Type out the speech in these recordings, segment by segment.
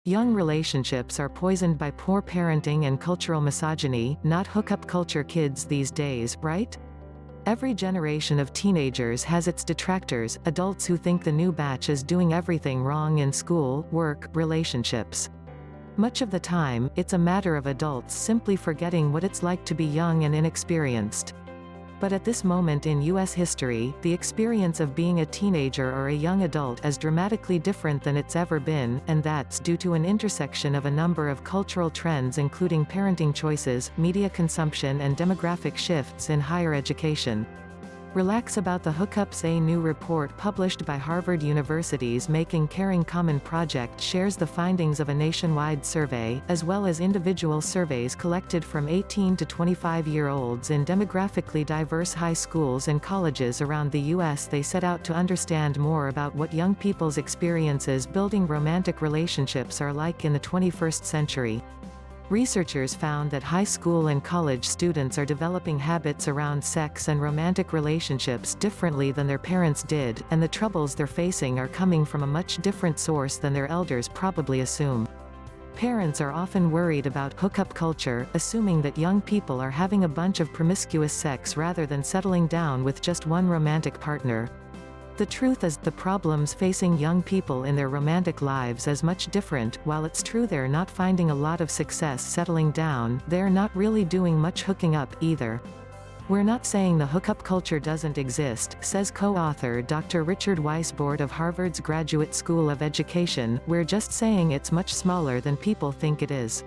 Young relationships are poisoned by poor parenting and cultural misogyny, not hookup culture kids these days, right? Every generation of teenagers has its detractors, adults who think the new batch is doing everything wrong in school, work, relationships. Much of the time, it's a matter of adults simply forgetting what it's like to be young and inexperienced. But at this moment in U.S. history, the experience of being a teenager or a young adult is dramatically different than it's ever been, and that's due to an intersection of a number of cultural trends including parenting choices, media consumption and demographic shifts in higher education. Relax about the Hookups. A new report published by Harvard University's Making Caring Common project shares the findings of a nationwide survey, as well as individual surveys collected from 18 to 25-year-olds in demographically diverse high schools and colleges around the U.S. They set out to understand more about what young people's experiences building romantic relationships are like in the 21st century. Researchers found that high school and college students are developing habits around sex and romantic relationships differently than their parents did, and the troubles they're facing are coming from a much different source than their elders probably assume. Parents are often worried about hookup culture, assuming that young people are having a bunch of promiscuous sex rather than settling down with just one romantic partner. The truth is, the problems facing young people in their romantic lives is much different. While it's true they're not finding a lot of success settling down, they're not really doing much hooking up, either. We're not saying the hookup culture doesn't exist, says co-author Dr. Richard Weisbord of Harvard's Graduate School of Education, we're just saying it's much smaller than people think it is.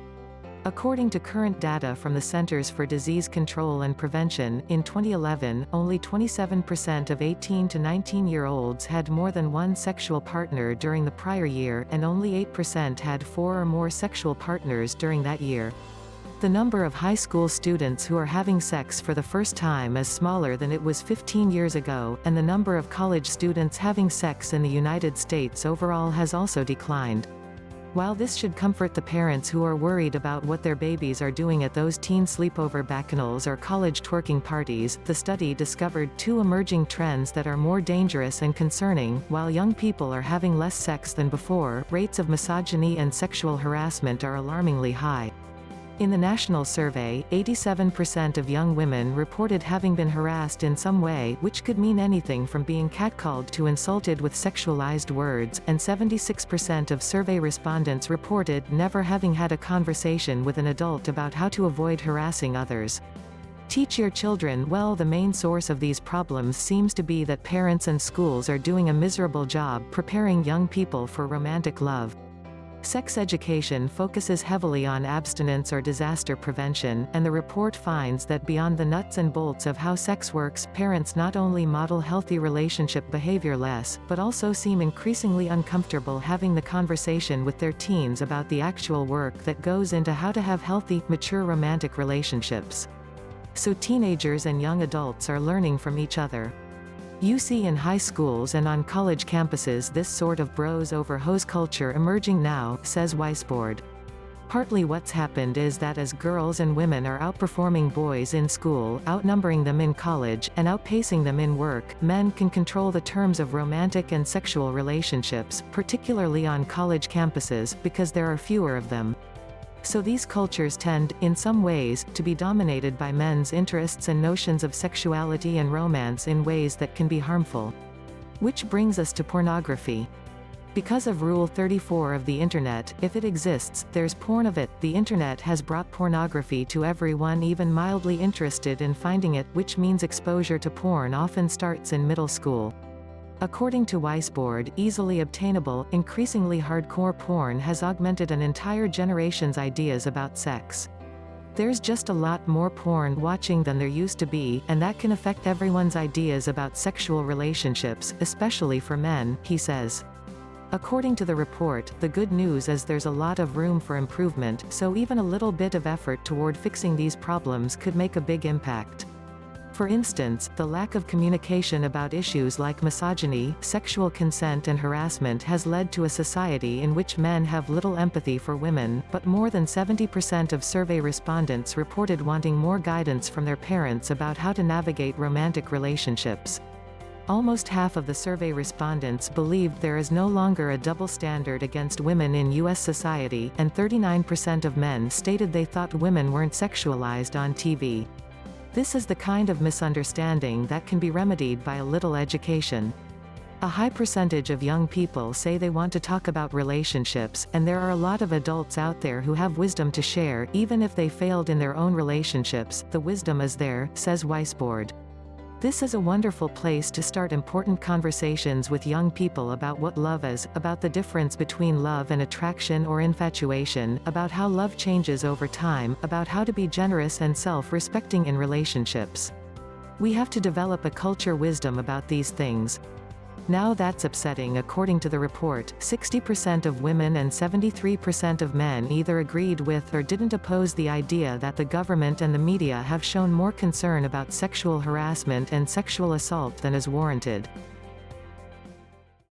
According to current data from the Centers for Disease Control and Prevention, in 2011, only 27% of 18 to 19-year-olds had more than one sexual partner during the prior year, and only 8% had 4 or more sexual partners during that year. The number of high school students who are having sex for the first time is smaller than it was 15 years ago, and the number of college students having sex in the United States overall has also declined. While this should comfort the parents who are worried about what their babies are doing at those teen sleepover bacchanals or college twerking parties, the study discovered 2 emerging trends that are more dangerous and concerning. While young people are having less sex than before, rates of misogyny and sexual harassment are alarmingly high. In the national survey, 87% of young women reported having been harassed in some way, which could mean anything from being catcalled to insulted with sexualized words, and 76% of survey respondents reported never having had a conversation with an adult about how to avoid harassing others. Teach your children well. The main source of these problems seems to be that parents and schools are doing a miserable job preparing young people for romantic love. Sex education focuses heavily on abstinence or disaster prevention, and the report finds that beyond the nuts and bolts of how sex works, parents not only model healthy relationship behavior less, but also seem increasingly uncomfortable having the conversation with their teens about the actual work that goes into how to have healthy, mature romantic relationships. So teenagers and young adults are learning from each other. You see in high schools and on college campuses this sort of bros over hose culture emerging now, says Weisbord. Partly what's happened is that as girls and women are outperforming boys in school, outnumbering them in college, and outpacing them in work, men can control the terms of romantic and sexual relationships, particularly on college campuses, because there are fewer of them. So these cultures tend, in some ways, to be dominated by men's interests and notions of sexuality and romance in ways that can be harmful. Which brings us to pornography. Because of Rule 34 of the Internet, if it exists, there's porn of it. The Internet has brought pornography to everyone even mildly interested in finding it, which means exposure to porn often starts in middle school. According to Weisbord, easily obtainable, increasingly hardcore porn has augmented an entire generation's ideas about sex. There's just a lot more porn watching than there used to be, and that can affect everyone's ideas about sexual relationships, especially for men, he says. According to the report, the good news is there's a lot of room for improvement, so even a little bit of effort toward fixing these problems could make a big impact. For instance, the lack of communication about issues like misogyny, sexual consent and harassment has led to a society in which men have little empathy for women, but more than 70% of survey respondents reported wanting more guidance from their parents about how to navigate romantic relationships. Almost half of the survey respondents believed there is no longer a double standard against women in U.S. society, and 39% of men stated they thought women weren't sexualized on TV. This is the kind of misunderstanding that can be remedied by a little education. A high percentage of young people say they want to talk about relationships, and there are a lot of adults out there who have wisdom to share, even if they failed in their own relationships. The wisdom is there, says Weisbord. This is a wonderful place to start important conversations with young people about what love is, about the difference between love and attraction or infatuation, about how love changes over time, about how to be generous and self-respecting in relationships. We have to develop a culture wisdom about these things. Now that's upsetting. According to the report, 60% of women and 73% of men either agreed with or didn't oppose the idea that the government and the media have shown more concern about sexual harassment and sexual assault than is warranted.